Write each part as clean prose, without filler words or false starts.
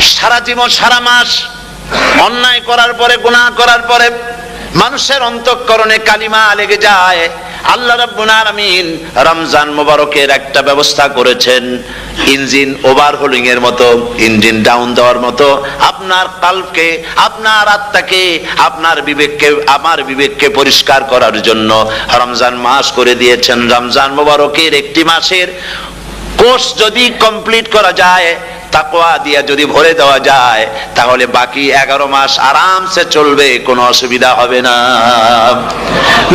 সারা জীবন সারা মাস অন্যায় করার পরে, গুনাহ করার পরে মানুষের অন্তঃকরণে কালিমা লেগে যায়। আল্লাহ রাব্বুল আলামিন রমজান মোবারকের একটা ব্যবস্থা করেছেন, ইঞ্জিন ওভারহোলিং এর মতো, ইঞ্জিন ডাউন দেওয়ার মতো আপনার কলবকে, আপনার আত্মাকে, আপনার বিবেককে, আমার বিবেককে পরিষ্কার করার জন্য রমজান মাস করে দিয়েছেন। রমজান মোবারকের একটি মাসের কোর্স যদি কমপ্লিট করা যায়, তাকওয়া দিয়া যদি ভরে দেওয়া যায়, তাহলে বাকি 11 মাস আরামসে চলবে, কোনো অসুবিধা হবে না।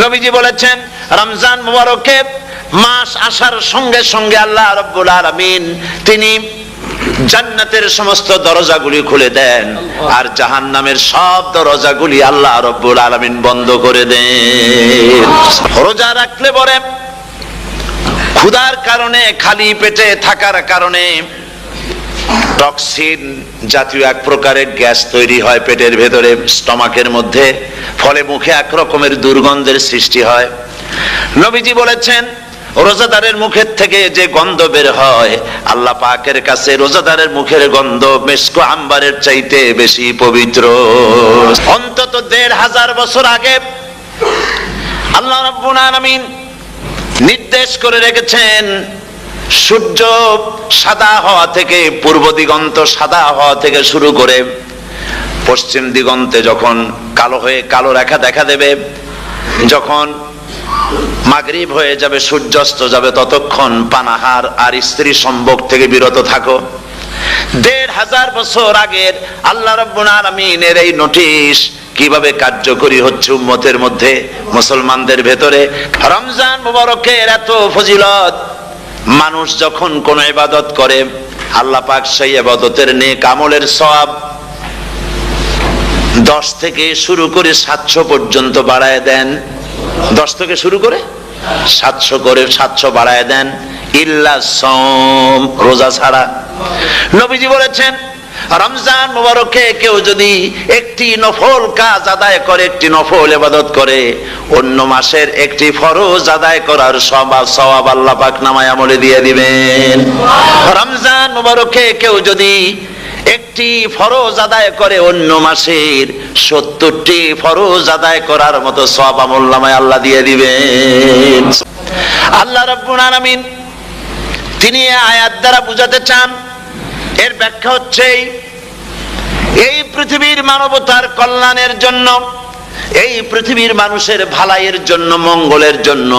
নবীজি বলেছেন রমজান মুবারকে মাস আসার সঙ্গে সঙ্গে আল্লাহ রাব্বুল আলামিন তিনি জান্নাতের সমস্ত দরজাগুলি খুলে দেন, আর জাহান্নামের সব দরজাগুলি আল্লাহ রাব্বুল আলামিন বন্ধ করে দেন। রোজা রাখলে পরে ক্ষুধার কারণে, খালি পেটে থাকার কারণে টক্সিন জাতীয় এক প্রকারের গ্যাস তৈরি হয় পেটের ভেতরে, স্টমাকের মধ্যে, ফলে মুখে এক রকমের দুর্গন্ধের সৃষ্টি হয়। নবীজি বলেছেন রোজাদারের মুখের থেকে যে গন্ধ বের হয়, আল্লাহ পাকের কাছে রোজাদারের মুখের গন্ধ মেশক আম্বারের চাইতে বেশি পবিত্র। অন্তত 1500 বছর আগে আল্লাহ রাব্বুল আলামিন নির্দেশ করে রেখেছেন, সূর্য সাদা হওয়া থেকে, পূর্ব দিগন্ত সাদা হওয়া থেকে শুরু করে পশ্চিম দিগন্তে যখন কালো হয়ে কালো রেখা দেখা দেবে, যখন মাগরিব হয়ে যাবে, সূর্যাস্ত যাবে, ততক্ষণ পানাহার আর স্ত্রী সম্ভোগ থেকে বিরত থাকো। 1500 বছর আগের আল্লাহ রাব্বুল আলামিনের এই নোটিশ কিভাবে কার্যকরী হচ্ছে উম্মতের মধ্যে, মুসলমানদের ভেতরে। রমজান মুবারকের এত ফজিলত, মানুষ যখন কোন ইবাদত করে আল্লাহ পাক সেই ইবাদতের নেক আমলের সওয়াব 10 থেকে শুরু করে 700 পর্যন্ত বাড়ায় দেন। 10 থেকে শুরু করে 700 বাড়ায় দেন, ইল্লা সাওম, রোজা ছাড়া। নবীজি বলেছেন রমজান মুবারকে কেউ যদি একটি নফল কাজ আদায় করে, একটি নফল ইবাদত করে, অন্য মাসের একটি ফরজ আদায় করার সওয়াব আল্লাহ পাক নামায়ে আমলে দিয়ে দিবেন। রমজান মুবারকে কেউ যদি একটি ফরজ আদায় করে, অন্য মাসের 70টি ফরজ আদায় করার মতো সওয়াব আমল নামায়ে আল্লাহ দিয়ে দিবেন। আল্লাহ রাব্বুল আলামিন তিনি এই আয়াত দ্বারা বুঝাতে চান, এর ব্যাখ্যা হচ্ছে এই পৃথিবীর মানবতার কল্যাণের জন্য, এই পৃথিবীর মানুষের ভালাইয়ের জন্য, মঙ্গলের জন্য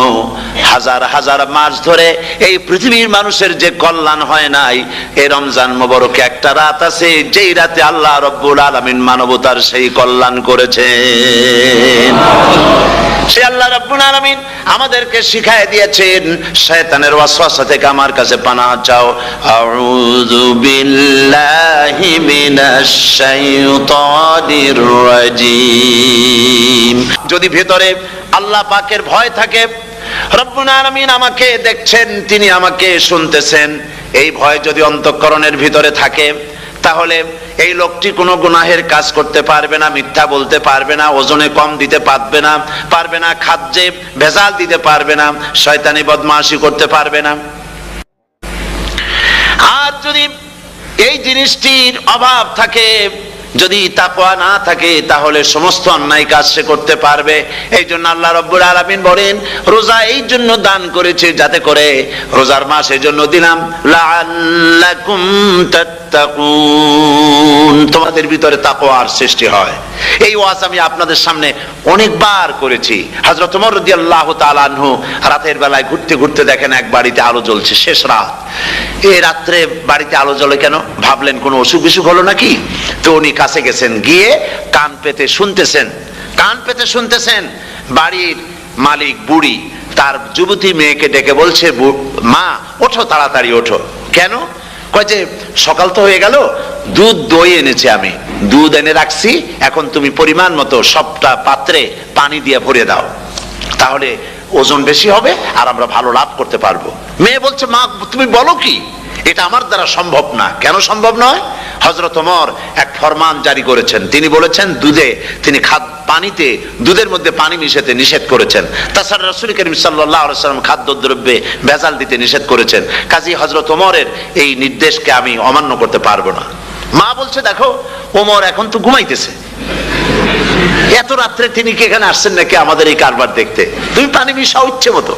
হাজার হাজার মাস ধরে এই পৃথিবীর মানুষের যে কল্যাণ হয় নাই, এই রমজান মুবারকে একটা রাত আছে যেই রাতে আল্লাহ রাব্বুল আলামিন মানবতার সেই কল্যাণ করেছেন। সে আল্লাহ রাব্বুল আলামিন আমাদেরকে শিখায় দিয়েছেন, শয়তানের ওয়াসওয়াসা থেকে আমার কাছে পানাহ চাও। আউযু বিল্লাহি মিনাশ শাইতানির রাজিম। যদি ভেতরে আল্লাহ পাকের ভয় থাকে, রব্বুল আলামিন আমাকে দেখছেন, তিনি আমাকে শুনতেছেন, এই ভয় যদি অন্তঃকরণের ভিতরে থাকে, তাহলে এই লোকটি কোনো গুনাহের কাজ করতে পারবে না, মিথ্যা বলতে পারবে না, ওজনে কম দিতে পারবে না, খাদ্যে ভেজাল দিতে পারবে না, শয়তানি বদমাশি করতে পারবে না। আর যদি এই জিনিসটির অভাব থাকে, যদি তাকওয়া না থাকে, তাহলে সমস্ত অন্যায় কাজ সে করতে পারবে। এই জন্য আল্লাহ রাব্বুল আলামিন বলেন রোজা এই জন্য দান করেছে, যাতে করে রোজার মাস এই জন্য দিলাম লাআল্লাকুম তাত্তাকুন, তোমাদের ভিতরে তাকওয়ার সৃষ্টি হয়। এই ওয়াজ আমি আপনাদের সামনে অনেকবার করেছি। হযরত ওমর রাদিয়াল্লাহু তাআলা আনহু রাতের বেলায় ঘুরতে ঘুরতে দেখেন এক বাড়িতে আলো জ্বলছে, শেষ রাত। এই রাত্রে বাড়িতে আলো জ্বলে কেন? ভাবলেন কোনো অসুখ বিসুখ হলো নাকি। তো উনি কাছে গেছেন, গিয়ে কান পেতে শুনতেছেন। বাড়ির মালিক বুড়ি তার যুবতী মেয়েকে ডেকে বলছে, মা ওঠো, তাড়াতাড়ি ওঠো। কেন? কয় যে সকাল তো হয়ে গেল, দুধ দই এনেছি, আমি দুধ এনে রাখছি, এখন তুমি পরিমাণ মতো সবটা পাত্রে পানি দিয়ে ভরে দাও, তাহলে ওজন বেশি হবে আর আমরা ভালো লাভ করতে পারবো। মেয়ে বলছে, মা তুমি বলো কি, এটা আমার দ্বারা সম্ভব না। কেন সম্ভব নয়? হযরত ওমর এক ফরমান জারি করেছেন, তিনি বলেছেন পানিতে, দুধের মধ্যে পানি মিশাতে নিষেধ করেছেন। তাছাড়া রাসূল করিম সাল্লাল্লাহু আলাইহি ওয়াসাল্লাম খাদ্যদ্রব্যে ভেজাল দিতে নিষেধ করেছেন। কাজী হযরত ওমরের এই নির্দেশকে আমি অমান্য করতে পারবো না। মা বলছে দেখো ওমর এখন তো ঘুমাইতেছে, এত রাত্রে তিনি কি এখানে আসছেন নাকি আমাদের এই কারবার দেখতে, তুমি পানি মিশাও ইচ্ছে মতো,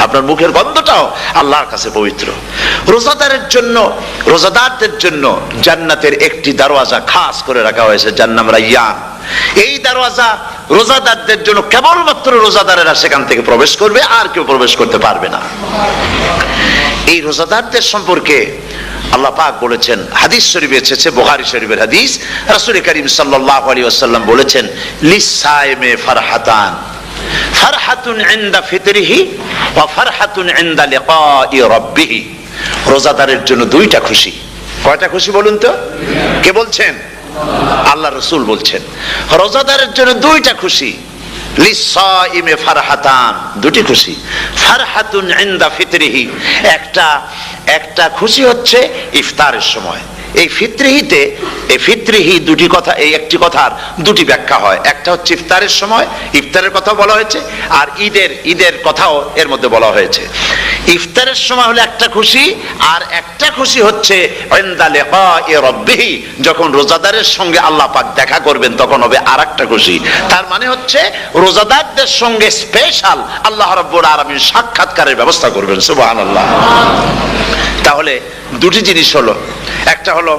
আপনার মুখের গন্ধটাও আল্লাহর কাছে পবিত্র। রোজাদারদের জন্য জান্নাতের একটি দরওয়াজা খাস করে রাখা হয়েছে, যার নাম রায়্যান। এই দরওয়াজা রোজাদারদের জন্য, কেবলমাত্র রোজাদারেরা সেখান থেকে প্রবেশ করবে, আর কেউ প্রবেশ করতে পারবে না। এই রোজাদারদের সম্পর্কে আল্লাহ পাক বলেছেন, হাদিস শরীফে এসেছে, বুখারী শরীফের হাদিস, রাসূল করিম সাল্লাল্লাহু আলাইহি ওয়াসাল্লাম বলেছেন, লিসাইমে ফারহাতান, ফারহাতুন ইনদা ফিতরিহি ওয়া ফারহাতুন ইনদা লিকাই রাব্বিহি। রোজাদারের জন্য দুইটা খুশি। কয়টা খুশি বলুন তো? কে বলছেন? আল্লাহ রাসূল বলছেন রোজাদারের জন্য দুইটা খুশি। লিসাইমে ফারহাতান, দুটি খুশি। ফারহাতুন ইনদা ফিতরিহি, একটা খুশি হচ্ছে ইফতারের সময়। এই ফিতরিহিতে, এই ফিতরিহি দুটি কথা, এই একটি কথার দুটি ব্যাখ্যা হয়। একটা হচ্ছে ইফতারের সময়, ইফতারের কথা বলা হয়েছে, আর ঈদের কথাও এর মধ্যে বলা হয়েছে। ইফতারের সময় হলো একটা খুশি, আর একটা খুশি হচ্ছে ইনদা লিকাই রাব্বিহি, যখন রোজাদারের সঙ্গে আল্লাহ পাক দেখা করবেন তখন হবে আরেকটা খুশি। তার মানে হচ্ছে রোজাদারদের সঙ্গে স্পেশাল আল্লাহ রাব্বুল আলামিন সাক্ষাৎকারের ব্যবস্থা করবেন। সুবহানাল্লাহ। তাহলে দুটি জিনিস হলো, একটা হলো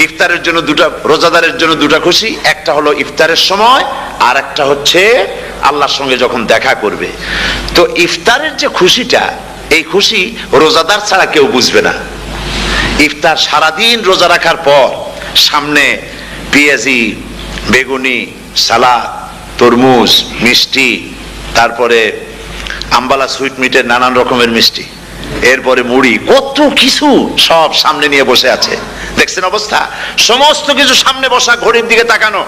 ইফতারের জন্য দুটা, রোজাদারের জন্য দুটা খুশি, একটা হলো ইফতারের সময়, আর একটা হচ্ছে আল্লাহর সঙ্গে যখন দেখা করবে। তো ইফতারের যে খুশিটা, এই খুশি রোজাদার ছাড়া কেউ বুঝবে না। ইফতার সারাদিন রোজা রাখার পর সামনে পেঁয়াজি, বেগুনি, সালাদ, তরমুজ, মিষ্টি, তারপরে আম্বালা সুইট মিটের নানান রকমের মিষ্টি, এরপরে মুড়ি, কত কিছু সব সামনে নিয়ে বসে আছে। দেখছেন অবস্থা? সমস্ত কিছু সামনে বসা, ঘড়ির দিকে তাকানো।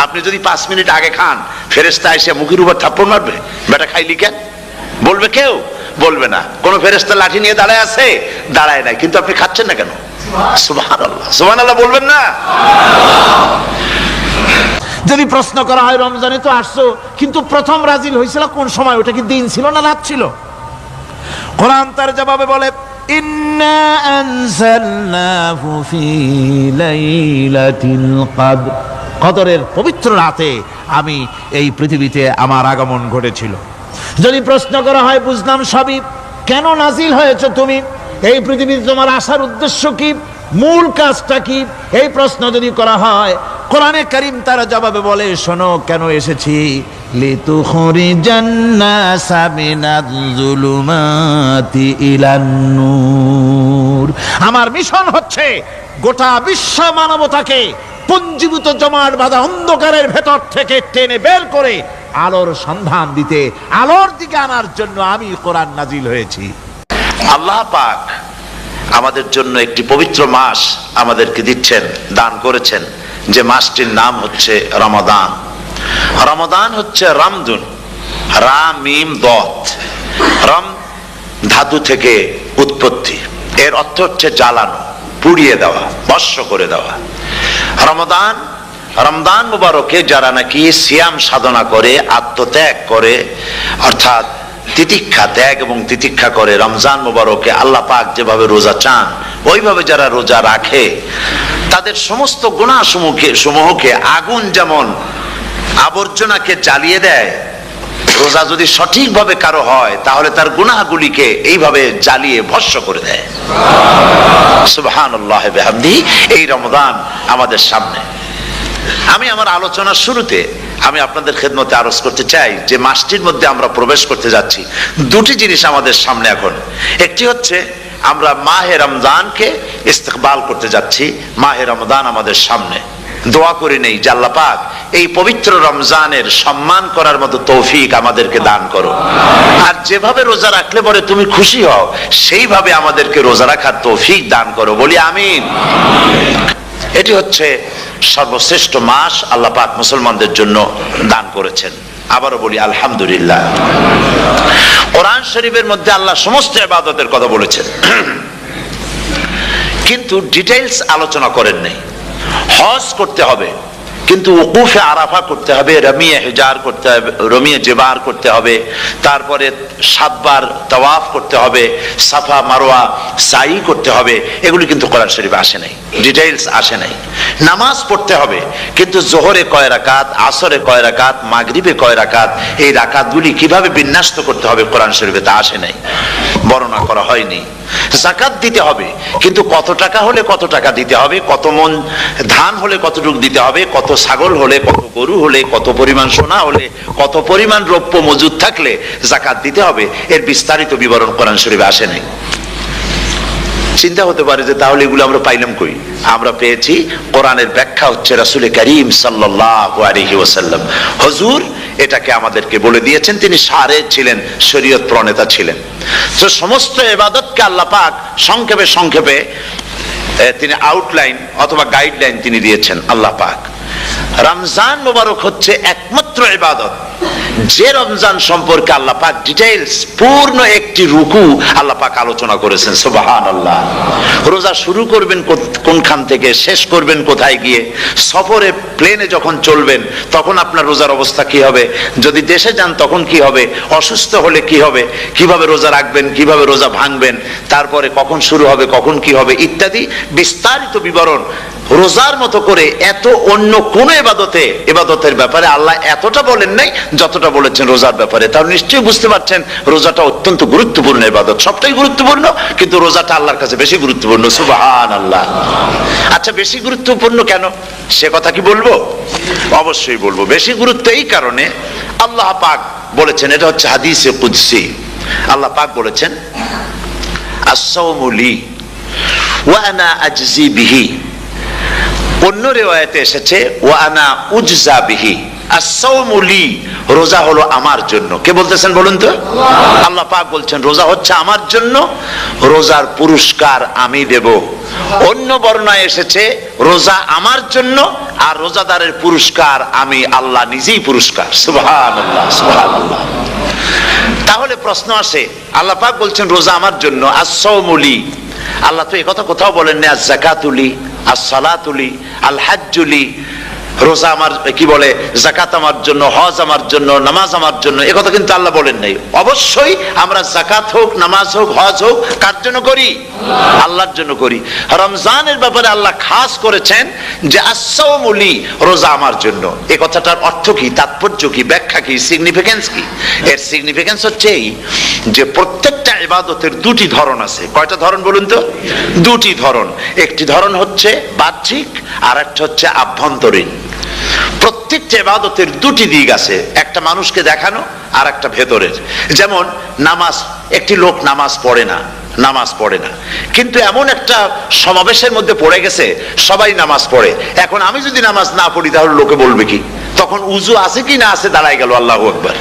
আপনি যদি 5 মিনিট আগে খান, ফেরেশতা এসে মুখের উপর থাপ্পড় মারবে, বেটা খাইলি কেন? বলবে কেউ? বলবে না। কোন ফেরেশতা লাঠি নিয়ে দাঁড়ায় আছে? দাঁড়ায় নাই, কিন্তু আপনি খাচ্ছেন না কেন? সুবহানাল্লাহ, সুবহানাল্লাহ বলবেন না? যদি প্রশ্ন করা হয় রমজানে তো আসছো, কিন্তু প্রথম নাজিল হয়েছিল কোন সময়? ওটা কি দিন ছিল না রাত ছিল? কোরআন তার জবাবে বলে, ইন্না আনজালনাহু ফি লাইলাতিল কদর, কদরের পবিত্র রাতে আমি এই পৃথিবীতে আমার আগমন ঘটেছিল। যদি প্রশ্ন করা হয়, বুঝলাম সবই, কেন নাজিল হয়েছে তুমি? এই পৃথিবীতে তোমার আসার উদ্দেশ্য কি? মূল কাজটা কি? এই প্রশ্ন যদি করা হয়, কোরআনে কারীম তার জবাবে বলে, শোনো কেন এসেছি। লিতুখরিজান নাসা মিনাজ যুলুমাতি ইলান নূর। আমার মিশন হচ্ছে গোটা বিশ্ব মানবতাকে পুঞ্জীভূত জমাট বাঁধা অন্ধকারের ভেতর থেকে টেনে বের করে আলোর সন্ধান দিতে, আলোর দিকে আনার জন্য আমি কোরআন নাজিল হয়েছি। আল্লাহ পাক আমাদের জন্য একটি পবিত্র মাস আমাদেরকে দিচ্ছেন, দান করেছেন, যে মাসটির নাম হচ্ছে রমাদান। রমাদান হচ্ছে রামদুন, রা মিম দত, রাম ধাতু থেকে উৎপত্তি, এর অর্থ হচ্ছে জ্বালানো, পুড়িয়ে দেওয়া, ভস্ম করে দেওয়া। রমদান মুবারকে যারা নাকি সিয়াম সাধনা করে, আত্মত্যাগ করে, অর্থাৎ তিতিক্ষা, ত্যাগ এবং তিতিক্ষা করে, রমজান মুবারকে আল্লাহ পাক যেভাবে রোজা চান ওইভাবে যারা রোজা রাখে, তাদের সমস্ত গুনাহ সমূহকে আগুন যেমন আবর্জনাকে জ্বালিয়ে দেয়, রোজা যদি সঠিকভাবে কারো হয় তাহলে তার গুনাহগুলিকে এইভাবে জ্বালিয়ে ভস্ম করে দেয়। সুবহানাল্লাহ বিহামদিহি। এই রমজান আমাদের সামনে। আমি আমার আলোচনার শুরুতে আমি আপনাদের খেদমতে আরজ করতে চাই যে মাসটির মধ্যে আমরা প্রবেশ করতে যাচ্ছি, দুটি জিনিস আমাদের সামনে এখন। একটি হচ্ছে আমরা মাহে রমজানকে ইস্তেকবাল করতে যাচ্ছি, মাহে রমজান আমাদের সামনে। দোয়া করে নেই যে আল্লাহ পাক এই পবিত্র রমজানের সম্মান করার মতো তৌফিক আমাদেরকে দান করো, আর যেভাবে রোজা রাখলে পরে তুমি খুশি হও সেইভাবে আমাদেরকে রোজা রাখার তৌফিক দান করো, বলি আমিন। এটি হচ্ছে সর্বশ্রেষ্ঠ মাস আল্লাহ পাক মুসলমানদের জন্য দান করেছেন। আবারও বলি আলহামদুলিল্লাহ। কোরআন শরীফের মধ্যে আল্লাহ সমস্ত ইবাদতের কথা বলেছেন, কিন্তু ডিটেইলস আলোচনা করেন নাই। হজ করতে হবে, কিন্তু উকুফে আরাফা করতে হবে, রমিয়ে হেজার করতে হবে, রমিয়ে জেবার করতে হবে, তারপরে 7 বার তাওয়াফ করতে হবে, সাফা মারওয়া সাই করতে হবে। এগুলি কিন্তু কোরআন শরীফে আসে নাই, ডিটেইলস আসে নাই। নামাজ পড়তে হবে, কিন্তু জোহরে কয় রাকাত, আসরে কয় রাকাত, মাগরিবে কয় রাকাত, এই রাকাতগুলি কিভাবে বিন্যস্ত করতে হবে কোরআন শরীফে তা আসে নাই, বর্ণনা করা হয়নি। যাকাত দিতে হবে, কিন্তু কত টাকা হলে কত টাকা দিতে হবে, কত মন ধান হলে কতটুকু দিতে হবে, কত ছাগল হলে, কত গরু হলে, কত পরিমাণ সোনা হলে, কত পরিমাণ রৌপ্য মজুদ থাকলে যাকাত দিতে হবে, এর বিস্তারিত বিবরণ কোরআন শরীফে আসে নাই। চিন্তা হতে পারে যে তাহলে এগুলো আমরা পাইলাম কই? আমরা পেয়েছি কোরআনের ব্যাখ্যা হচ্ছে রাসূল করিম সাল্লাল্লাহু আলাইহি ওয়াসাল্লাম, হুজুর এটাকে আমাদেরকে বলে দিয়েছেন। তিনি শারে ছিলেন, শরীয়ত প্রণেতা ছিলেন। তো সমস্ত ইবাদতকে আল্লাহ পাক সংক্ষেপে সংক্ষেপে তিনি আউটলাইন অথবা গাইডলাইন তিনি দিয়েছেন আল্লাহ পাক। রমজান মোবারক হচ্ছে একমাত্র ইবাদত যে রমজান সম্পর্কে আল্লাহ পাক ডিটেইলস পূর্ণ একটি রুকু আল্লাহ পাক আলোচনা করেছেন। সুবহানাল্লাহ। রোজা শুরু করবেন কোনখান থেকে, শেষ করবেন কোথায় গিয়ে, সফরে প্লেনে যখন চলবেন তখন আপনার রোজার অবস্থা কি হবে, যদি দেশে যান তখন কি হবে, অসুস্থ হলে কি হবে, কিভাবে রোজা রাখবেন, কিভাবে রোজা ভাঙবেন, তারপরে কখন শুরু হবে, কখন কি হবে ইত্যাদি বিস্তারিত বিবরণ। রোজার মতো করে এত অন্য কোন ইবাদতের ব্যাপারে আল্লাহ এতটা বলেন নাই যতটা বলেছেন রোজার ব্যাপারে। তাহলে নিশ্চয়ই বুঝতে পারছেন রোজাটা অত্যন্ত গুরুত্বপূর্ণ ইবাদত। সবটাই গুরুত্বপূর্ণ, কিন্তু রোজাটা আল্লাহর কাছে বেশি গুরুত্বপূর্ণ। সুবহানাল্লাহ। আচ্ছা, বেশি গুরুত্বপূর্ণ কেন সে কথা কি বলবো? অবশ্যই বলবো। বেশি গুরুত্ব এই কারণে, আল্লাহ পাক বলেছেন, এটা হচ্ছে হাদিসে কুদসি। আল্লাহ পাক বলেছেন, আস-সাওমু লি ওয়া আনা আজজি বিহি। অন্য রিওয়ায়াতে এসেছে ওয়া আনা উজজা বিহি। আস-সাওমু লি, রোজা হলো আমার জন্য। কে বলতেছেন বলুন তো? আল্লাহ পাক বলছেন রোজা হচ্ছে আমার জন্য, রোজার পুরস্কার আমি দেব। অন্য বর্ণনায় এসেছে রোজা আমার জন্য আর রোজাদারের পুরস্কার আমি আল্লাহ নিজেই পুরস্কার। সুবহানাল্লাহ, সুবহানাল্লাহ। তাহলে প্রশ্ন আসে, আল্লাহ পাক বলছেন রোজা আমার জন্য, আস-সাওমু লি। আল্লাহ তো এই কথা কোথাও বলেন না আজ-যাকাতু লি, আস-সালাতু লি, আল-হাজ্জু লি। রোজা আমার কি বলে, যাকাত আমার জন্য, হজ আমার জন্য, নামাজ আমার জন্য, এ কথা কিন্তু আল্লাহ বলেন নাই। অবশ্যই আমরা যাকাত হোক, নামাজ হোক, হজ হোক কার জন্য করি? আল্লাহর জন্য করি। রমজানের ব্যাপারে আল্লাহ খাস করেছেন যে আস-সাওমু লি, রোজা আমার জন্য। এই কথাটার অর্থ কি, তাৎপর্য কি, ব্যাখ্যা কি, সিগনিফিকেন্স কি? এর সিগনিফিকেন্স হচ্ছে এই যে প্রত্যেকটা ইবাদতের দুটি ধরন আছে। কয়টা ধরন বলুন তো? দুটি ধরন। একটি ধরন হচ্ছে বাহ্যিক আর একটা হচ্ছে আভ্যন্তরীণ। প্রত্যেকটা ইবাদতের দুটি দিক আছে, একটা মানুষকে দেখানো আর একটা ভেতরের। যেমন নামাজ, একটি লোক নামাজ পড়ে না, কিন্তু এমন একটা সমাবেশের মধ্যে পড়ে গেছে সবাই নামাজ পড়ে। এখন আমি যদি নামাজ না পড়ি তাহলে লোকে বলবে কি? তখন উজু আছে কি না আছে দাঁড়ায় গেল, আল্লাহু আকবার।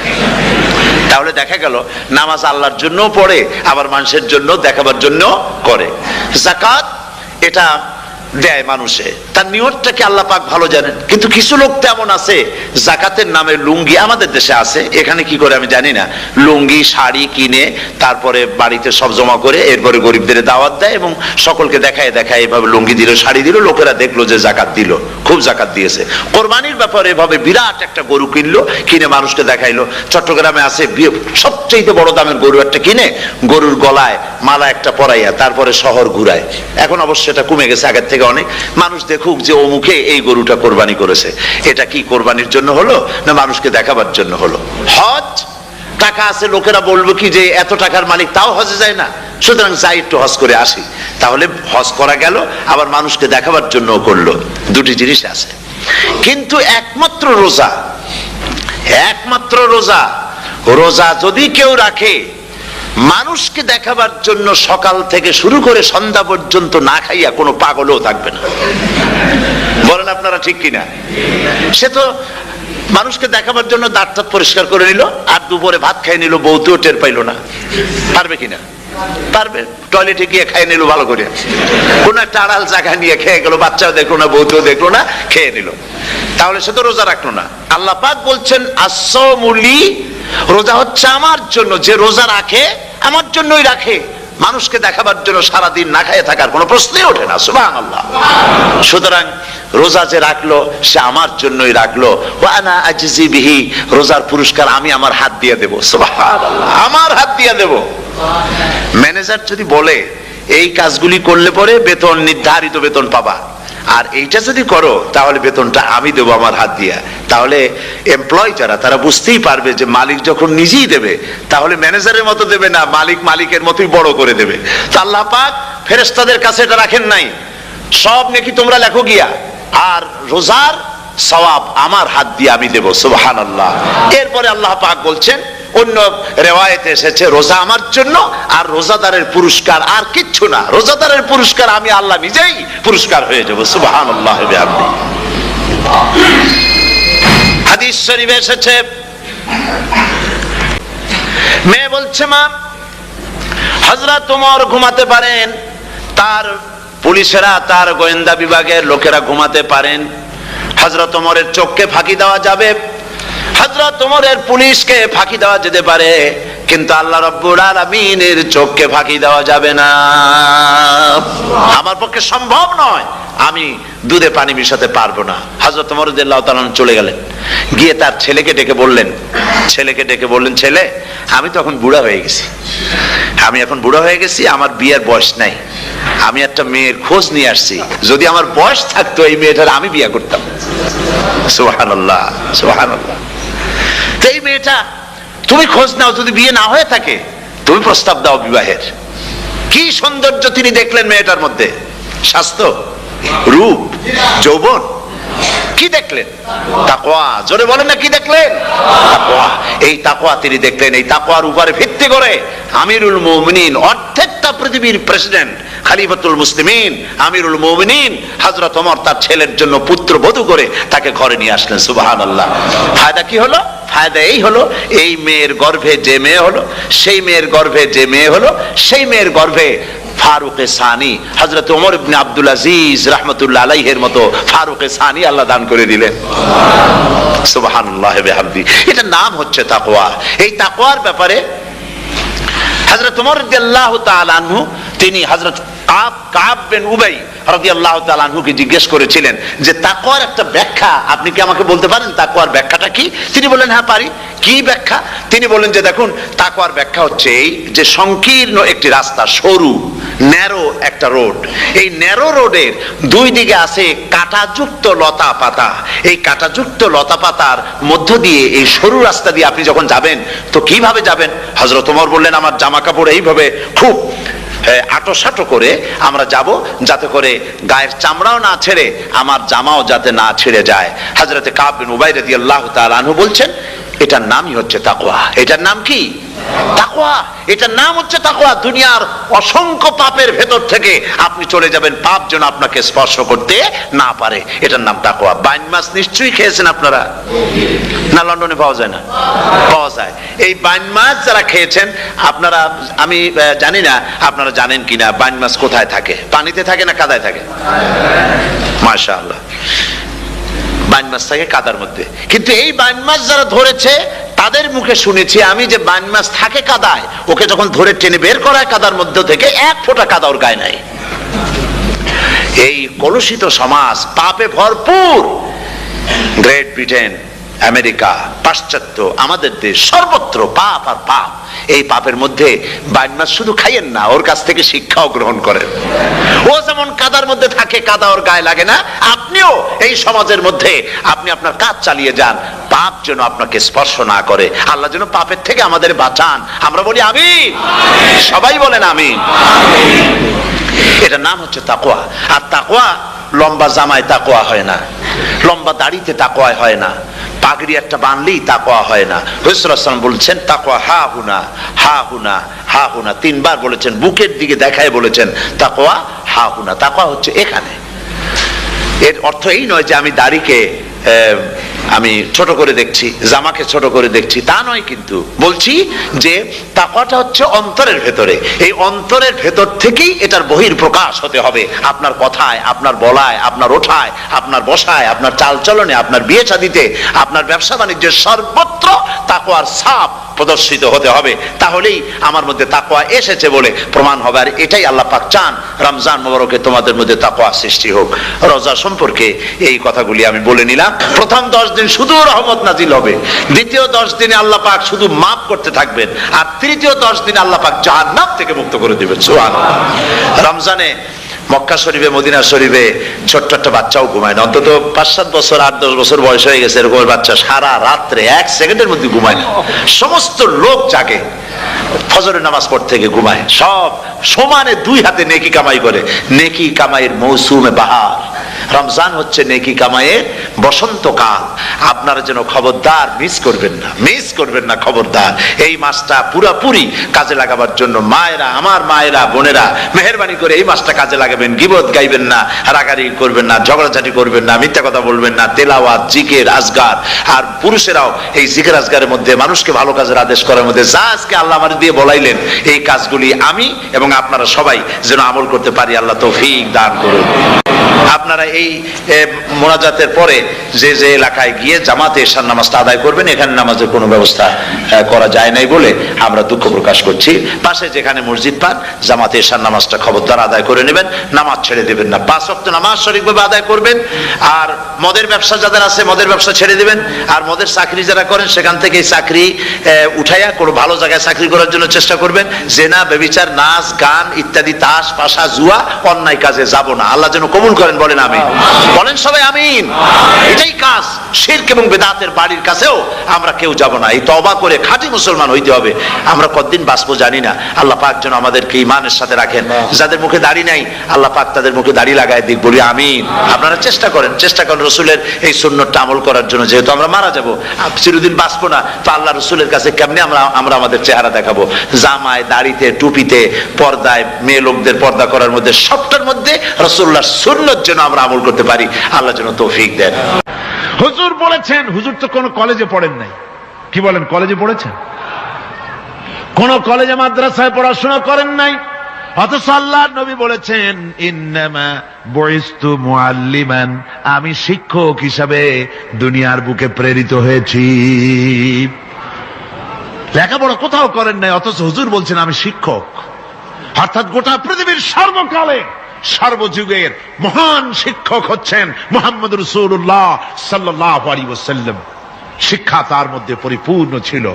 তাহলে দেখা গেল নামাজ আল্লাহর জন্য পড়ে, আবার মানুষের জন্য দেখাবার জন্য করে। যাকাত এটা দেয় মানুষে, তার নিয়তটাকে আল্লাহ পাক ভালো জানেন। কিন্তু কিছু লোক তেমন আছে যাকাতের নামে লুঙ্গি, আমাদের দেশে আছে, এখানে কি করে আমি জানি না, লুঙ্গি শাড়ি কিনে তারপরে বাড়িতে সব জমা করে এরপরে গরিবদের দাওয়াত দেয় এবং সকলকে দেখায় এভাবে লুঙ্গি দিল, শাড়ি দিল, লোকেরা দেখলো যে যাকাত দিল, খুব যাকাত দিয়েছে। কোরবানির ব্যাপারে এভাবে বিরাট একটা গরু কিনলো, কিনে মানুষকে দেখাইলো। চট্টগ্রামে আছে সবচেয়ে বড় দামের গরু একটা কিনে গরুর গলায় মালা একটা পরাইয়া তারপরে শহর ঘুরায়। এখন অবশ্য এটা কমে গেছে আগের থেকে অনেক। মানুষ দেখুক যে অমুকে এই গরুটা কোরবানি করেছে। এটা কি কোরবানির জন্য হলো না মানুষকে দেখাবার জন্য হলো? হজ, টাকা আছে, লোকেরা বলবো কি যে এত টাকার মালিক তাও হজে যায় না, সুতরাং যাই একটু হজ করে আসি। তাহলে হজ করা গেল, আবার মানুষকে দেখাবার জন্য করলো। দুটি জিনিস আছে। কিন্তু একমাত্র রোজা যদি কেউ রাখে মানুষকে দেখাবার জন্য, সকাল থেকে শুরু করে সন্ধ্যা পর্যন্ত না খাইয়া কোনো পাগলও থাকবে না। বলেন আপনারা ঠিক কিনা? সে তো মানুষকে দেখাবার জন্য দাঁত পরিষ্কার করে নিল আর দুপুরে ভাত খাই নিল, বউতেও টের পাইল না। পারবে কিনা? পারবে। টয়লেটে গিয়ে খাই নিল ভালো করে, কোন একটা আড়াল জায়গা নিয়ে খেয়ে গেল, বাচ্চাও দেখলো না, বউতেও দেখলো না, খেয়ে নিল। তাহলে সে তো রোজা রাখলো না। আল্লাহ পাক বলছেন আস-সাওমু লি, রোজা হচ্ছে আমার জন্য। যে রোজা রাখে আমার জন্যই রাখে, মানুষকে দেখাবার জন্য সারাদিন না খেয়ে থাকার কোনো প্রশ্নই ওঠে না। সুবহানাল্লাহ। সুতরাং রোজা যে রাখলো সে আমার জন্যই রাখলো, ওয়া আনা আজজি বিহি, রোজার পুরস্কার আমি আমার হাত দিয়ে দেব, সুবহানাল্লাহ, আমার হাত দিয়ে দেব। ম্যানেজার যদি বলে এই কাজগুলি করলে পরে বেতন, নির্ধারিত বেতন পাবা, আর এইটা যদি করো তাহলে বেতনটা আমি দেবো আমার হাত দিয়া, তাহলে এমপ্লয় যারা তারা বুঝতেই পারবে যে মালিক যখন নিজেই দেবে তাহলে ম্যানেজারের মতো দেবে না, মালিক মালিকের মতোই বড় করে দেবে। তো আল্লাহ পাক ফেরেশতাদের কাছে এটা রাখেন নাই, সব নেকি তোমরা লেখো গিয়া, আর রোজার সওয়াব আমার হাত দিয়ে আমি দেব, সুবহানাল্লাহ। এরপরে আল্লাহ পাক বলছেন, অন্য রেওয়ায়েতে এসেছে রোজা আমার জন্য, আর রোজাদারের পুরস্কার আর কিচ্ছু না, রোজাদারের পুরস্কার আমি আল্লাহ নিজেই পুরস্কার হয়ে যাব, সুবহানাল্লাহ বিহামদিহি। হাদিস শরীফে এসেছে, মেয়ে বলছে মা হযরত ওমর ঘুমাতে পারেন, তার পুলিশেরা, তার গোয়েন্দা বিভাগের লোকেরা ঘুমাতে পারেন, হযরত ওমরের চোখকে ফাঁকি দেওয়া যাবে, হযরত ওমরের পুলিশকে ফাঁকি দেওয়া যেতে পারে, কিন্তু আল্লাহ রাব্বুল আলামিনের চোখকে ফাঁকি দেওয়া যাবে না। আমার পক্ষে সম্ভব নয়, আমি দুধে পানি মিশাতে পারবো না। হযরত ওমর রাদিয়াল্লাহু তাআলা চলে গেলেন, গিয়ে তার ছেলেকে ডেকে বললেন, ছেলে আমি তো এখন বুড়া হয়ে গেছি, আমি এখন বুড়া হয়ে গেছি, আমার বিয়ের বয়স নাই, আমি একটা মেয়ের খোঁজ নিয়ে আসছি, যদি আমার বয়স থাকতো এই মেয়েটার আমি বিয়ে করতাম। সুবহানাল্লাহ, সুবহানাল্লাহ। এই মেয়েটা তুমি খোঁজ নাও, যদি বিয়ে না হয়ে থাকে তুমি প্রস্তাব দাও বিবাহের। কি সৌন্দর্য তিনি দেখলেন মেয়েটার মধ্যে, স্বাস্থ্য, রূপ, যৌবন, কি দেখলেন? তাকওয়া। জোরে বলেন না, কি দেখলেন? তাকওয়া। এই তাকওয়া তিনি দেখলেন। এই তাকওয়ার উপরে ভিত্তি করে আমিরুল মুমিনিন, অর্ধেকটা পৃথিবীর প্রেসিডেন্ট, খলিফাতুল মুসলিমিন, আমিরুল মুমিনিন হযরত ওমর তার ছেলের জন্য পুত্রবধূ করে তাকে ঘরে নিয়ে আসলেন, সুবহানাল্লাহ। ফায়দা কি হলো? ফায়দা এই হলো, এই মেয়ের গর্ভে যে মেয়ে হলো, সেই মেয়ের গর্ভে যে মেয়ে হলো, সেই মেয়ের গর্ভে ফারুকে সানি হযরত ওমর ইবনে আব্দুল আজিজ রাহমাতুল্লাহ আলাইহির মতো ফারুকে সানি আল্লাহ দান করে দিলেন, সুবহানাল্লাহ বিহামদি। এটা নাম হচ্ছে তাকওয়া। এই তাকওয়ার ব্যাপারে হযরত ওমর রাদিয়াল্লাহু তাআলা আনহু তিনি হযরত কাব বিন উবাই রাদিয়াল্লাহু তাআলা আনহুকে জিজ্ঞেস করেছিলেন যে তাকওয়ার একটা ব্যাখ্যা আপনি কি আমাকে বলতে পারেন, তাকওয়ার ব্যাখ্যাটা কি? তিনি বললেন হ্যাঁ পারি। কি ব্যাখ্যা? তিনি বললেন যে দেখুন, তাকওয়ার ব্যাখ্যা হচ্ছে এই যে সংকীর্ণ একটি রাস্তা, সরু ন্যারো একটা রোড, এই ন্যারো রোডের দুই দিকে আছে কাঁটাযুক্ত লতা পাতা, এই কাঁটাযুক্ত লতা পাতার মধ্য দিয়ে এই সরু রাস্তা দিয়ে আপনি যখন যাবেন তো কিভাবে যাবেন? হযরত ওমর বললেন আমার জামা কাপড় এইভাবে খুব আটোসাটো করে আমরা যাব, যাতে করে গায়ের চামড়াও না ছেড়ে আমার জামাও যাতে না ছেড়ে যায়। হযরতে কাব বিন উবাই রাদিয়াল্লাহু তাআলা আনহু বলছেন এটার নামই হচ্ছে তাকওয়া। এটার নাম কি? তাকওয়া। এটার নাম হচ্ছে তাকওয়া। দুনিয়ার অসংখ্য পাপের ভেতর থেকে আপনি চলে যাবেন, পাপ যেন আপনাকে স্পর্শ করতে না পারে, এটার নাম তাকওয়া। বাইন মাছ নিশ্চয়ই খেয়েছেন আপনারা, না লন্ডনে পাওয়া যায় না? পাওয়া যায়। এই বাইন মাছ যারা খেয়েছেন আপনারা, আমি জানি না আপনারা জানেন কিনা, বাইন মাছ কোথায় থাকে? পানিতে থাকে না কাদায় থাকে? মাশাআল্লাহ, বাইন মাছ থাকে কাদার মধ্যে। কিন্তু এই বাইন মাছ যারা ধরেছে তাদের মুখে শুনেছি আমি যে বাইন মাছ থাকে কাদায়, ওকে যখন ধরে টেনে বের করা হয় কাদার মধ্যে থেকে এক ফোঁটা কাদা ওর গায়ে নাই। এই কলুষিত সমাজ, পাপে ভরপুর, গ্রেট ব্রিটেন, আমেরিকা, পাশ্চাত্য, আমাদের দেশ, সর্বত্র পাপ আর পাপ। এই পাপের মধ্যে বাইন মাছ শুধু খাইয়েন না, ওর কাছ থেকে শিক্ষাও গ্রহণ করেন। ও যেমন কাদার মধ্যে থাকে, কাদা ওর গায়ে লাগে না, আপনিও এই সমাজের মধ্যে আপনি আপনার কাজ চালিয়ে যান, পাপ যেন আপনাকে স্পর্শ না করে। আল্লাহ যেন পাপের থেকে আমাদের বাঁচান। আমরা বলি আমিন, সবাই বলেন আমিন। এটার নাম হচ্ছে তাকওয়া। আর তাকওয়া লম্বা জামায় তাকওয়া হয় না, লম্বা দাড়িতে তাকওয়া হয় না, পাগড়ি একটা বানলেই তাকওয়া হয় না। রাসূলুল্লাহ সাল্লাল্লাহু আলাইহি ওয়াসাল্লাম বলছেন তাকওয়া হা হুনা, হা হুনা, হা হুনা, তিনবার বলেছেন, বুকের দিকে দেখায় বলেছেন তাকওয়া হা হুনা। তাকওয়া হচ্ছে এখানে। এর অর্থ এই নয় যে আমি দাড়িকে আমি ছোট করে দেখছি, জামাকে ছোট করে দেখছি, তা নয়। কিন্তু বলছি যে তাকওয়াটা হচ্ছে অন্তরের ভেতরে। এই অন্তরের ভেতর থেকেই এটার বহির প্রকাশ হতে হবে, আপনার কথায়, আপনার বলায়, আপনার ওঠায়, আপনার বসায়, আপনার চালচলনে, আপনার বিয়ে শাদীতে, আপনার ব্যবসা বাণিজ্যের সর্বত্র তাকওয়ার ছাপ প্রদর্শিত হতে হবে, তাহলেই আমার মধ্যে তাকওয়া এসেছে বলে প্রমাণ হবে। আর এটাই আল্লাহ পাক চান, রমজান মোবারকে তোমাদের মধ্যে তাকওয়া সৃষ্টি হোক। রোজা সম্পর্কে এই কথাগুলি আমি বলে নিলাম। প্রথম 10 দিন শুধু রহমত নাজিল হবে, দ্বিতীয় 10 দিনে আল্লাহ পাক শুধু মাফ করতে থাকবেন, আর তৃতীয় 10 দিনে আল্লাহ পাক জাহান্নাম থেকে মুক্ত করে দিবেন। সুবহানাল্লাহ। রমজানে মক্কা শরীফে, মদিনা শরীফে ছোট্ট একটা বাচ্চাও ঘুমায় না, অন্তত 5-7 বছর 8-10 বছর বয়স হয়ে গেছে এরকম বাচ্চা সারা রাত্রে 1 সেকেন্ডের মধ্যে ঘুমায় না। সমস্ত লোক জাগে, ফজরের নামাজ পড়তে থেকে ঘুমায়, সব সমানে 2 হাতে নেকি কামাই করে। নেকি কামাইয়ের মৌসুমে বাহার। রমজান হচ্ছে নেকি কামাইয়ের বসন্তকাল। আপনারা যেন খবরদার মিস করবেন না, খবরদার। এই মাসটা পুরাপুরি কাজে লাগাবার জন্য মায়েরা, আমার মায়েরা, বোনেরা, মেহেরবানি করে এই মাসটা কাজে লাগাবেন। গীবত গাইবেন না, রাগারাগি করবেন না, ঝগড়াঝাটি করবেন না, মিথ্যা কথা বলবেন না, তেলাওয়াত, জিকির, আজগার। আর পুরুষেরাও এই জিকির আজগারের মধ্যে, মানুষকে ভালো কাজের আদেশ করার মধ্যে যা আজকে আল্লাহ আমার দিয়ে বলাইলেন, এই কাজগুলি আমি এবং আপনারা সবাই যেন আমল করতে পারি। আল্লাহ তৌফিক দান করুন। আপনারা এই মোনাজাতের পরে যে যে এলাকায় গিয়ে জামাতে এশার নামাজটা আদায় করবেন, এখানে নামাজের কোনো ব্যবস্থা করা যায় নাই বলে আমরা দুঃখ প্রকাশ করছি। পাশে যেখানে মসজিদ পান, জামাতে এশার নামাজটা খবরদার আদায় করে নেবেন, নামাজ ছেড়ে দেবেন না। 5 ওয়াক্ত নামাজ সঠিকভাবে আদায় করবেন। আর মদের ব্যবসা যাদের আছে, মদের ব্যবসা ছেড়ে দিবেন। আর মদের চাকরি যারা করেন, সেখান থেকে চাকরি উঠাইয়া কোনো ভালো জায়গায় চাকরি করার জন্য চেষ্টা করবেন। জেনা, ব্যভিচার, নাচ, গান ইত্যাদি, তাস, পাশা, জুয়া, অন্যায় কাজে যাব না। আল্লাহ যেন কবুল করেন, বলেন আমিন। বলেন সবাই আমিন। এটাই কাজ। শিরক এবং বেদাতের বাড়ির কাছেও আমরা কেউ যাব না। এই তওবা করে খাঁটি মুসলমান হইতে হবে। আমরা কতদিন বাঁচবো জানি না। আল্লাহ পাক যেন আমাদেরকে ঈমানের সাথে রাখেন। যাদের মুখে দাড়ি নাই, আল্লাহ পাক তাদের মুখে দাড়ি লাগায় দিক, বলি আমিন। আপনারা চেষ্টা করেন রসুলের এই সুন্নতটা আমল করার জন্য। যেহেতু আমরা মারা যাব, চিরদিন বাঁচবো না, তো আল্লাহ রসুলের কাছে কেমনে আমরা আমাদের চেহারা দেখাবো? জামায়, দাড়িতে, টুপিতে, পর্দায়, মেয়ে লোকদের পর্দা করার মধ্যে, সবটার মধ্যে রাসূলুল্লাহর সুন্নত যেন আমরা আমল করতে পারি। আল্লাহ যেন তৌফিক দেন। হুজুর বলেছেন, হুজুর তো কোনো কলেজে পড়েন নাই, কি বলেন? কলেজে পড়েছেন? কোন কলেজে মাদ্রাসায় পড়াশোনা করেন নাই, অথচ আল্লাহর নবী বলেছেন ইন্নামা বুইস্তু মুআল্লিমান, আমি শিক্ষক হিসাবে দুনিয়ার বুকে প্রেরিত হয়েছি। লেখাপড়া কোথাও করেন নাই, অথচ হুজুর বলছেন আমি শিক্ষক। অর্থাৎ গোটা পৃথিবীর সর্বকালে, সর্বযুগের মহান শিক্ষক হচ্ছেন মুহাম্মদ রাসূলুল্লাহ সাল্লাল্লাহু আলাইহি ওয়াসাল্লাম। শিক্ষা তার মধ্যে পরিপূর্ণ ছিল।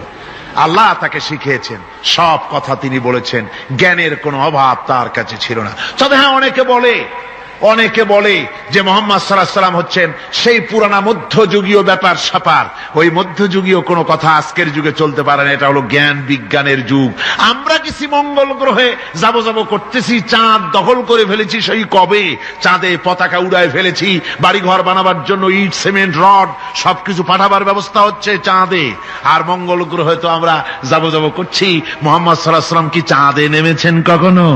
আল্লাহ তাকে শিখিয়েছেন, সব কথা তিনি বলেছেন, জ্ঞানের কোনো অভাব তার কাছে ছিল না। তবে হ্যাঁ, অনেকে বলে যে মুহাম্মদ সাল্লাল্লাহু আলাইহি ওয়াসাল্লাম হচ্ছেন সেই পুরানা মধ্যযুগীয় ব্যাপার স্যাপার। ওই মধ্যযুগীয় কোনো কথা আজকের যুগে চলতে পারে না। এটা হলো জ্ঞান বিজ্ঞানের যুগ। আমরা কিছু মঙ্গল গ্রহে যাব করতেছি, চাঁদ দখল করে ফেলেছি সেই কবে, চাঁদে পতাকা উড়ায় ফেলেছি, বাড়িঘর বানাবার জন্য ইট, সিমেন্ট, রড সবকিছু পাঠাবার ব্যবস্থা হচ্ছে চাঁদে। আর মঙ্গল গ্রহে তো আমরা যাব করছি। মুহাম্মদ সাল্লাল্লাহু আলাইহি ওয়াসাল্লাম কি চাঁদে নেমেছেন কখনো?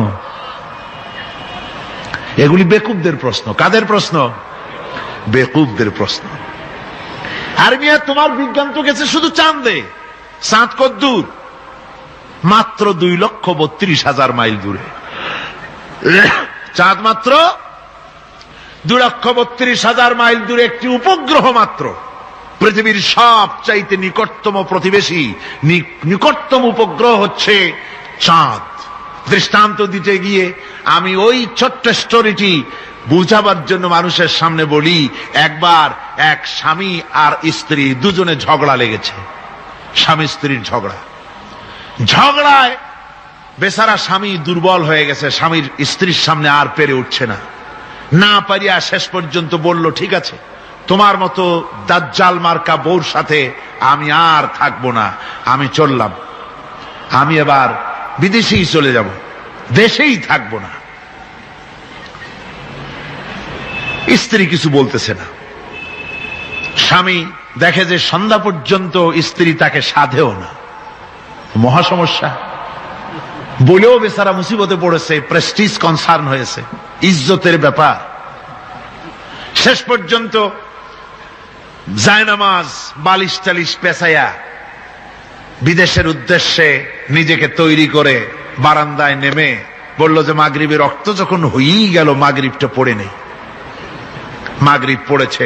এগুলি বেকুবদের প্রশ্ন। কাদের প্রশ্ন? বেকুবদের প্রশ্ন। আর মিয়া, তোমার বিজ্ঞান তো গেছে শুধু চাঁদে। চাঁদ কদ্দূর? মাত্র 2,32,000 মাইল দূরে। চাঁদ মাত্র 2,32,000 মাইল দূরে একটি উপগ্রহ মাত্র। পৃথিবীর সবচাইতে নিকটতম প্রতিবেশী, নিকটতম উপগ্রহ হচ্ছে চাঁদ। দৃষ্টান্ত দিতে গিয়ে আমি ওই ছোট্ট স্টোরিটি বুঝাবার জন্য মানুষের সামনে বলি। একবার এক স্বামী আর স্ত্রী দুজনে ঝগড়া লেগেছে। স্বামী স্ত্রীর ঝগড়ায় বেচারা স্বামী দুর্বল হয়ে গেছে, স্বামীর স্ত্রীর সামনে আর পেরে উঠছে না পারিয়া শেষ পর্যন্ত বলল, ঠিক আছে, তোমার মতো দাজ্জাল মার্কা বউর সাথে আমি আর থাকবো না, আমি চললাম, আমি এবার বিদেশেই চলে যাব, দেশেই থাকবো না। স্ত্রী কিছু বলতেছে না। স্বামী দেখে যে সন্ধ্যা পর্যন্ত স্ত্রী তাকে সাধেও না। মহা সমস্যা। বলেও বেচারা মুসিবতে পড়েছে, প্রেস্টিজ কনসার্ন হয়েছে, ইজ্জতের ব্যাপার। শেষ পর্যন্ত জায়নামাজ, বালিশ টালিশ পেঁচাইয়া বিদেশের উদ্দেশ্যে নিজেকে তৈরি করে বারান্দায় নেমে বলল যে মাগরিবের রক্ত যখন হয়েই গেল, মাগরিবটা পড়ে নেই। মাগরিব পড়েছে,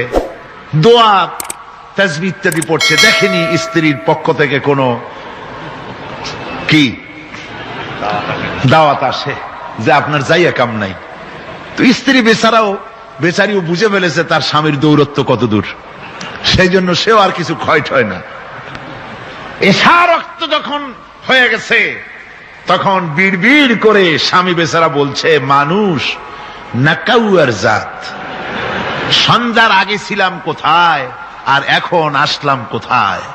দোয়া তাসবিহ ইত্যাদি পড়ছে, দেখেনি স্ত্রীর পক্ষ থেকে কোনো কি দাওয়াত আসে যে আপনার যাইয়া কাম নাই। তো স্ত্রী বেচারিও বুঝে ফেলেছে তার স্বামীর দৌরত্ব কত দূর, সেই জন্য সেও আর কিছু ক্ষয় ঠয় না। এশা রক্ত যখন হয়ে গেছে তখন বিড় করে স্বামী বেচারা বলছে, মানুষ না কাউয়ার জাত, সন্ধ্যার আগে ছিলাম কোথায় আর এখন আসলাম কোথায়।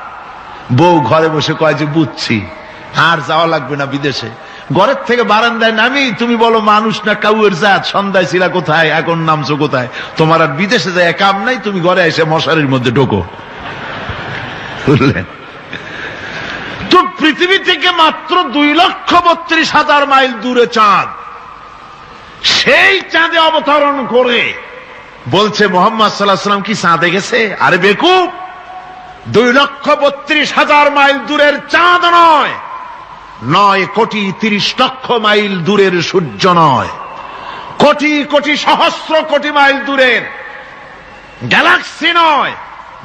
বউ ঘরে বসে কয় যে বুঝছি, আর যাওয়া লাগবে না বিদেশে। ঘরের থেকে বারান্দায় নামি তুমি বলো মানুষ না কাউয়ের জাত, সন্ধ্যায় ছিলা কোথায় এখন নামছো কোথায়। তোমার আর বিদেশে যায় কাম নাই, তুমি ঘরে এসে মশারির মধ্যে ঢোকো। বুঝলেন? তো পৃথিবী থেকে মাত্র 2,32,000 মাইল দূরে চাঁদ, সেই চাঁদে অবতরণ করে বলছে মোহাম্মদ সাল্লাল্লাহু আলাইহি ওয়াসাল্লাম কি চাঁদে গেছে? আরে বেকুব, 2,32,000 মাইল দূরের চাঁদ নয়, 9,30,00,000 মাইল দূরের সূর্য নয়, কোটি কোটি সহস্র কোটি মাইল দূরের গ্যালাক্সি নয়,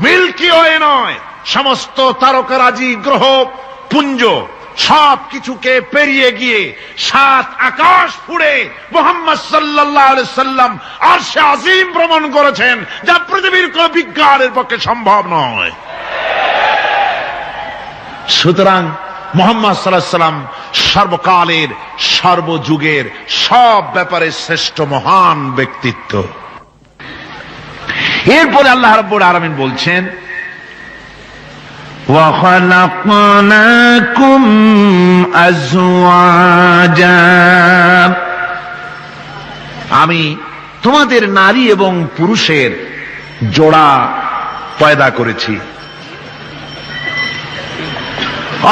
মিল্কি ওয়ে নয়, সমস্ত তারকারাজি গ্রহ পুঞ্জ সব কিছুকে পেরিয়ে গিয়ে 7 আকাশ ফুড়ে মুহাম্মদ সাল্লাল্লাহু আলাইহি সাল্লাম আরশে আজিম ভ্রমণ করেছেন, যা পৃথিবীর কোন বিজ্ঞানের পক্ষে সম্ভব নয়। সুতরাং মুহাম্মদ সাল্লাল্লাহু আলাইহি সাল্লাম সর্বকালের সর্বযুগের সব ব্যাপারে শ্রেষ্ঠ মহান ব্যক্তিত্ব। এরপরে আল্লাহ রাব্বুল আলামিন বলছেন, وَخَلَقْنَاكُمْ أَزْوَاجًا, আমি তোমাদের নারী এবং পুরুষের জোড়া পয়দা করেছি।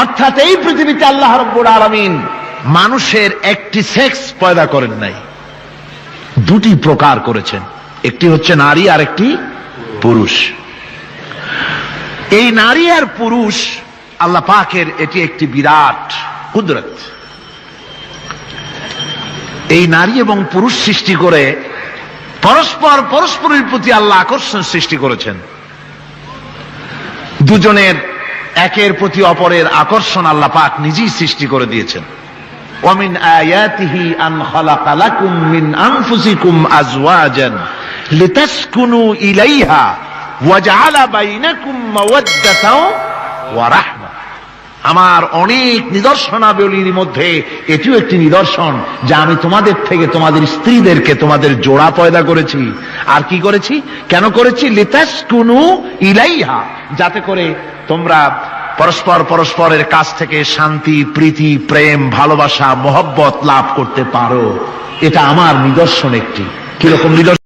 অর্থাৎ এই পৃথিবীতে আল্লাহ রাব্বুল আলামিন মানুষের একটি সেক্স পয়দা করেন নাই, দুটি প্রকার করেছেন, একটি হচ্ছে নারী আর একটি পুরুষ। এই নারী আর পুরুষ আল্লাহ পাকের এটি একটি বিরাট কুদরত। এই নারী এবং পুরুষ সৃষ্টি করে পরস্পরের প্রতি আল্লাহ আকর্ষণ সৃষ্টি করেছেন। দুজনের একের প্রতি অপরের আকর্ষণ আল্লাহ পাক নিজেই সৃষ্টি করে দিয়েছেন। ওয়ামিন আয়াতিহি আন খালাকা লাকুম মিন আনফুসিকুম আজওয়াজান লিতাসকুনু ইলাইহা ওয়াজআলা বাইনাকুম মাওয়াদ্দাতাও ওয়া রাহমা। আমার অনেক নিদর্শনাবলীর মধ্যে এটিও একটি নিদর্শন যে আমি তোমাদের থেকে তোমাদের স্ত্রীদেরকে তোমাদের জোড়া পয়দা করেছি। আর কি করেছি, কেন করেছি? লিতাসকুনু ইলাইহা, যাতে করে তোমরা পরস্পরের কাছ থেকে শান্তি, প্রীতি, প্রেম, ভালোবাসা, মহব্বত লাভ করতে পারো। এটা আমার নিদর্শন একটি। কিরকম নিদর্শন?